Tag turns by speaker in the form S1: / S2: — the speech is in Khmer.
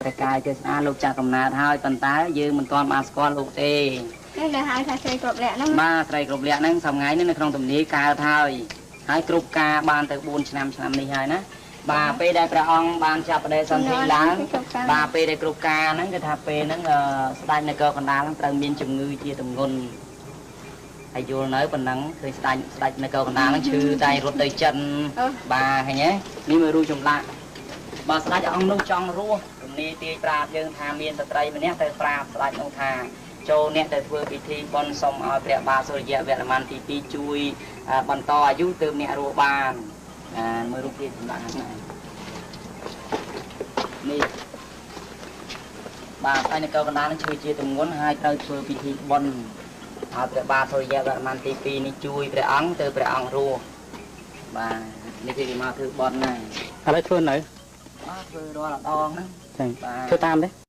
S1: ប្រកាយទេសនាលោកចាស់កំណើតហើយប៉ុន្តែយើងមិនទាន់បានស្គាល់លោកទេ
S2: នេះនៅហើយថាស្រីគ្រប់លក្ខហ្នឹង
S1: បាទស្រីគ្រប់លក្ខហ្នឹងសំថ្ងៃនេះនៅក្នុងទំនាយកើតហើយគ្រប់ការបានទៅ4ឆ្នាំនេះហើយណាបាទពេលដែលព្រះអង្គបានចាប់បដិសន្ធិឡើងបាទពេលដែលគ្រប់ការហ្នឹងគឺថាពេលហ្នឹងស្ដេចនគរកណ្ដាលហ្នឹងត្រូវមានជំងឺជាទម្ងន់ហើយយល់នៅប៉ុណ្ណឹងឃើញស្ដេចនគរកណ្ដាលហ្នឹងឈឺតែរត់ទៅចិនបាទឃើញទេនេះមើលរូបចម្លាក់បើស្ដេចអង្គនោះចង់រស់ទំនាយទាយប្រាប់យើងថាមានស្ត្រីម្នាក់ទៅប្រាប់ស្ដេចនោះថាចូលអ្នកទៅធ្វើពិធីបុណ្យសុំឲ្យព្រះបាទសូរ្យវរ្ម័នទី2ជួយបន្តអាយុទើបអ្នករស់បានមើលរូបភាពចម្លាក់ហ្នឹងនេះបាទស្ដេចនគរកណ្ដាលនឹងឈឺជាទម្ងន់ហើយត្រូវធ្វើពិធីបុណ្យឲ្យព្រះបាទសូរ្យវរ្ម័នទី2នេះជួយព្រះអង្គទៅព្រះអង្គរស់បាទនេះគេមកធ្វើបុណ្យហ្នឹងឥឡូវធ្វើនៅបាទធ្វើរាល់ដងហ្នឹងចឹងបាទធ្វើតាមទេ